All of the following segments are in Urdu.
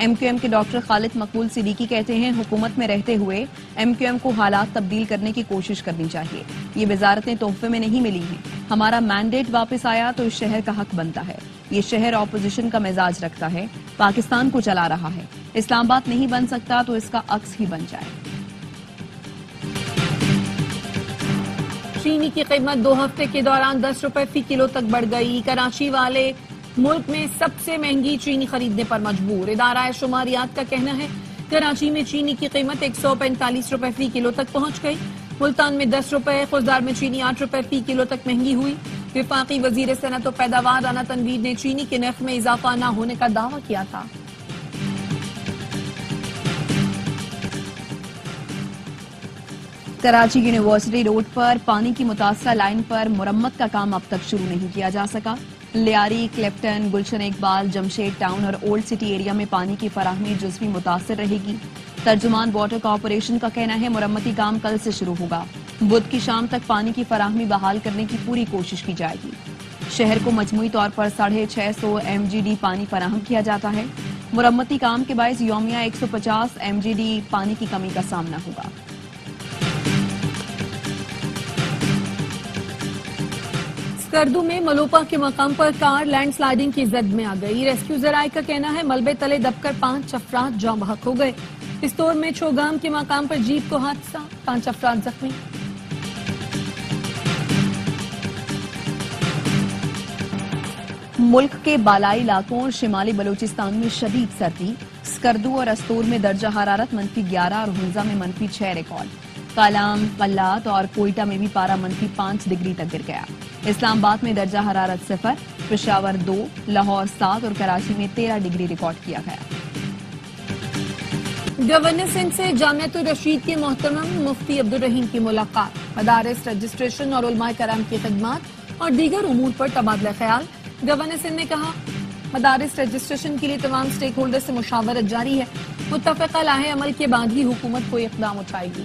MQM کے ڈاکٹر خالد مقبول صدیقی کہتے ہیں حکومت میں رہتے ہوئے MQM کو حالات تبدیل کرنے کی کوشش کرنی چاہیے. یہ وزارتیں تحفے میں نہیں ملی ہیں. ہمارا مینڈیٹ واپس آیا تو اس شہر کا حق بنتا ہے. یہ شہر اپوزیشن کا مزاج رکھتا ہے, پاکستان کو چلا رہا ہے. اسلام آباد نہیں بن سکتا تو اس کا عکس ہی بن جائے. چینی کی قیمت 2 ہفتے کے دوران 10 روپے فی کلو تک بڑھ گئی. کراچی والے ملک میں سب سے مہنگی چینی خریدنے پر مجبور. ادارہ شماریات کا کہنا ہے کراچی میں چینی کی قیمت 145 روپے فی کلو تک پہنچ گئی. ملتان میں 10 روپے, خضدار میں چینی 8 روپے فی کلو تک مہنگی ہوئی. وفاقی وزیر صنعت و پیداوار رانا تنویر نے چینی کے نرخ میں اضافہ نہ ہونے کا دعویٰ کیا تھا. کراچی یونیورسٹی روڈ پر پانی کی متاثرہ لائن پر مرمت کا کام اب تک شروع نہیں کیا جا سکا. لیاری, کلیپٹن, گلشن اقبال, جمشید ٹاؤن اور اولڈ سٹی ایریا میں پانی کی فراہمی جزوی متاثر رہے گی. ترجمان واٹر کارپوریشن کا کہنا ہے مرمتی کام کل سے شروع ہوگا. بدھ کی شام تک پانی کی فراہمی بحال کرنے کی پوری کوشش کی جائے گی. شہر کو مجموعی طور پر 650 MGD پانی فراہم کیا جاتا ہے. مرمتی کام کے باعث یومیہ 150 MGD پانی کی کمی کا سامنا ہوگا. اسکردو میں ملوپا کے مقام پر کار لینڈ سلائیڈنگ کی زد میں آ گئی. ریسکیو ذرائع کا کہنا ہے ملبے تلے دب کر 5 افراد جاں بحق ہو گئے. پستور میں چھوگام کے مقام پر جیپ کو حادثہ, 5 افراد زخمی. ملک کے بالائی علاقوں اور شمالی بلوچستان میں شدید سردی. اسکردو اور استور میں درجہ حرارت -11 اور ہنزا میں -6 ریکارڈ. کالام, قلات اور کوئٹہ میں بھی پارہ -5 ڈگری تک گر گیا. اسلام آباد میں درجہ حرارت 0, پشاور 2, لاہور 7 اور کراچی میں 13 ڈگری ریکارڈ کیا گیا. گورنر سندھ سے جامعۃ الرشید کے محترم مفتی عبدالرحیم کی ملاقات. مدارس رجسٹریشن اور علماء کرام کی خدمات اور دیگر امور پر تبادلہ خیال. گورنر سندھ نے کہا مدارس رجسٹریشن کے لیے تمام سٹیک ہولڈر سے مشاورت جاری ہے. متفقہ لاحِ عمل کے بعد ہی حکومت کوئی اقدام اٹھائے گی.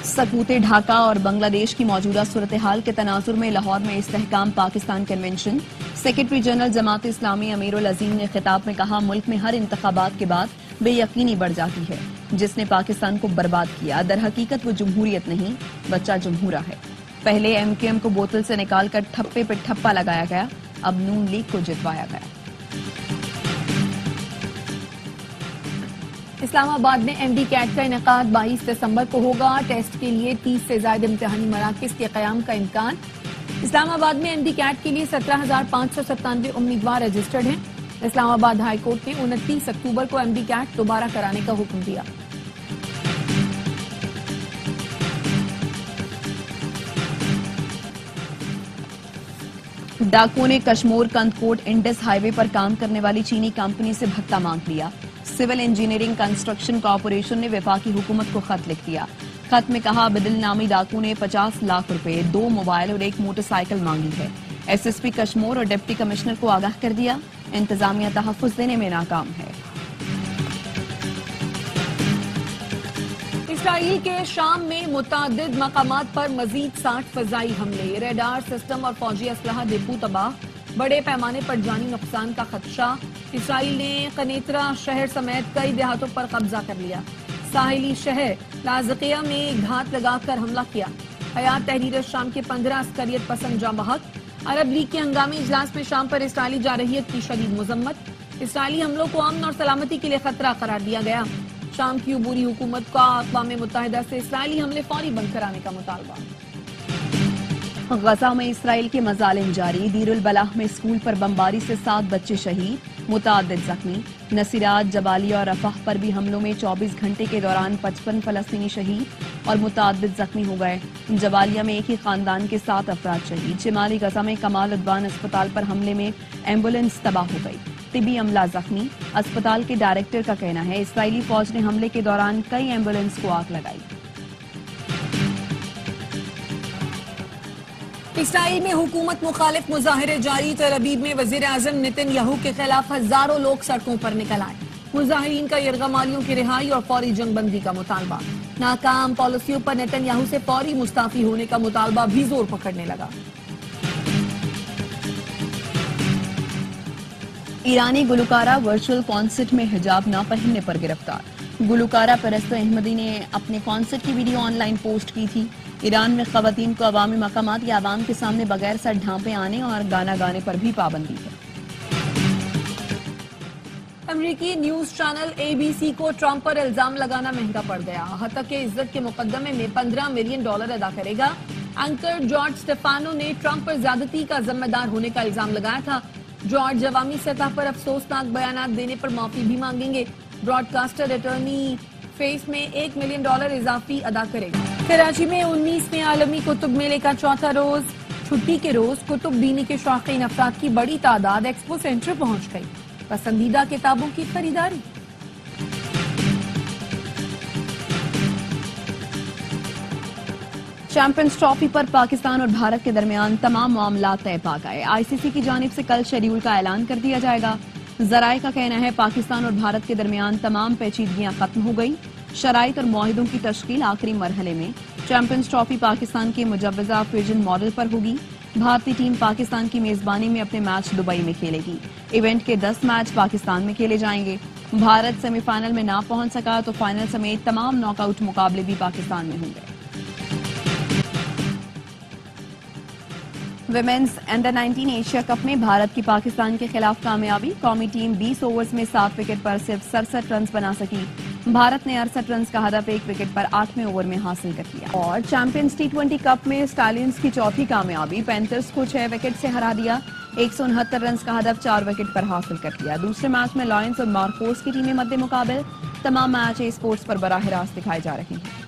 سکوت ڈھاکہ اور بنگلہ دیش کی موجودہ صورتحال کے تناظر میں لاہور میں استحکام Pakistan convention. Secretary general Jamaat Islami امیر العظیم نے خطاب میں کہا ملک میں ہر انتخابات کے بعد بے یقینی بڑھ جاتی ہے. جس نے پاکستان کو برباد کیا در حقیقت وہ جمہوریت نہیں بچہ جمہورہ ہے. پہلے MQM کو بوتل سے نکال کر ٹھپے پہ ٹھپا لگایا گیا, اب نون لیگ کو جتوایا گیا. اسلام آباد میں MD کیٹ کا انعقاد 22 دسمبر کو ہوگا. ٹیسٹ کے لیے 30 سے زائد امتحانی مراکز کے قیام کا امکان. اسلام آباد میں MD کیٹ کے لیے 17,597 امیدوار رجسٹرڈ ہیں. اسلام آباد ہائی کورٹ نے 29 اکتوبر کو MD کیٹ دوبارہ کرانے کا حکم دیا. ڈاکو نے کشمور کندکوٹ انڈس ہائی وے پر کام کرنے والی چینی کمپنی سے بھتہ مانگ لیا. سول انجینئرنگ کنسٹرکشن کارپوریشن نے وفاقی حکومت کو خط لکھ دیا. خط میں کہا بدل نامی ڈاکو نے 50 لاکھ روپے, 2 موبائل اور 1 موٹر سائیکل مانگی ہے. SSP کشمور اور ڈپٹی کمشنر کو آگاہ کر دیا. انتظامیہ تحفظ دینے میں ناکام ہے. اسرائیل کے شام میں متعدد مقامات پر مزید 60 فضائی حملے. ریڈار سسٹم اور فوجی اسلحہ ڈپو تباہ. بڑے پیمانے پر جانی نقصان کا خدشہ. اسرائیل نے قنیطرہ شہر سمیت کئی دیہاتوں پر قبضہ کر لیا. ساحلی شہر لازقیہ میں گھات لگا کر حملہ کیا. حیات تحریر الشام کے 15 عسکریت پسند جاں بحق. عرب لیگ کے ہنگامی اجلاس میں شام پر اسرائیلی جارحیت کی شدید مذمت. اسرائیلی حملوں کو امن اور سلامتی کے لیے خطرہ قرار دیا گیا. شام کی عبوری حکومت کا اقوام متحدہ سے اسرائیلی حملے فوری بند کرانے کا مطالبہ. غزہ میں اسرائیل کے مظالم جاری. دیر البلاح میں اسکول پر بمباری سے 7 بچے شہید, متعدد زخمی. نصیرات, جبالیہ اور رفح پر بھی حملوں میں 24 گھنٹے کے دوران 55 فلسطینی شہید اور متعدد زخمی ہو گئے. جبالیہ میں ایک ہی خاندان کے 7 افراد شہید. شمالی غزہ میں کمال عدوان اسپتال پر حملے میں ایمبولینس تباہ ہو گئی, طبی عملہ زخمی. اسپتال کے ڈائریکٹر کا کہنا ہے اسرائیلی فوج نے حملے کے دوران کئی ایمبولینس کو آگ لگائی. اسرائیل میں حکومت مخالف مظاہرے جاری. تل ابیب میں وزیر اعظم نتن یاہو کے خلاف ہزاروں لوگ سڑکوں پر نکل آئے. مظاہرین کا یرغمالیوں کی رہائی اور فوری جنگ بندی کا مطالبہ. ناکام پالیسیوں پر نتن یاہو سے فوری مستعفی ہونے کا مطالبہ بھی زور پکڑنے لگا. ایرانی گلوکارہ ورچوئل کانسرٹ میں حجاب نہ پہننے پر گرفتار۔ گلوکارہ پرستو احمدی نے اپنے کانسرٹ کی ویڈیو آن لائن پوسٹ کی تھی۔ ایران میں خواتین کو عوامی مقامات یا عوام کے سامنے بغیر سر ڈھانپے آنے اور گانا گانے پر بھی پابندی ہے۔ امریکی نیوز چینل ABC کو ٹرمپ پر الزام لگانا مہنگا پڑ گیا، حتیٰ کہ عزت کے مقدمے میں $15 ملین ادا کرے گا۔ اینکر جارج سٹیفانو نے ٹرمپ پر زیادتی کا ذمہ دار ہونے کا الزام لگایا تھا۔ جارج عوامی سطح پر افسوسناک بیانات دینے پر معافی بھی مانگیں گے۔ براڈ کاسٹر اٹرنی فیس میں $1 ملین اضافی ادا کرے گا۔ کراچی میں 19ویں عالمی کتب میلے کا چوتھا روز چھٹی کے روز کتب بینی کے شوقین افراد کی بڑی تعداد ایکسپو سینٹر پہنچ گئی۔ پسندیدہ کتابوں کی خریداری۔ چیمپئنز ٹرافی پر پاکستان اور بھارت کے درمیان تمام معاملات طے پا گئے۔ ICC کی جانب سے کل شیڈول کا اعلان کر دیا جائے گا۔ ذرائع کا کہنا ہے پاکستان اور بھارت کے درمیان تمام پیچیدگیاں ختم ہو گئی۔ شرائط اور معاہدوں کی تشکیل آخری مرحلے میں۔ چیمپئنز ٹرافی پاکستان کے مجوزہ فیوجن ماڈل پر ہوگی۔ بھارتی ٹیم پاکستان کی میزبانی میں اپنے میچ دبئی میں کھیلے گی۔ ایونٹ کے 10 میچ پاکستان میں کھیلے جائیں گے۔ بھارت سیمی فائنل میں نہ پہنچ سکا تو فائنل سمیت تمام ناک آؤٹ مقابلے بھی پاکستان میں ہوں گے۔ ویمنز انڈر 19 ایشیا کپ میں بھارت کی پاکستان کے خلاف کامیابی۔ قومی ٹیم 20 اوورز میں 7 وکٹ پر صرف 67 رنز بنا سکی۔ بھارت نے 68 رنز کا ہدف 1 وکٹ پر 8ویں اوور میں حاصل کر لیا۔ اور چیمپئنز T20 کپ میں اسٹالینز کی چوتھی کامیابی، پینتھرز کو 6 وکٹ سے ہرا دیا۔ 169 رنز کا ہدف 4 وکٹ پر حاصل کر لیا۔ دوسرے میچ میں لائنز اور مارکوس کی ٹیمیں مد مقابل۔ تمام میچ اسپورٹس پر براہ راست دکھائے جا رہے ہیں۔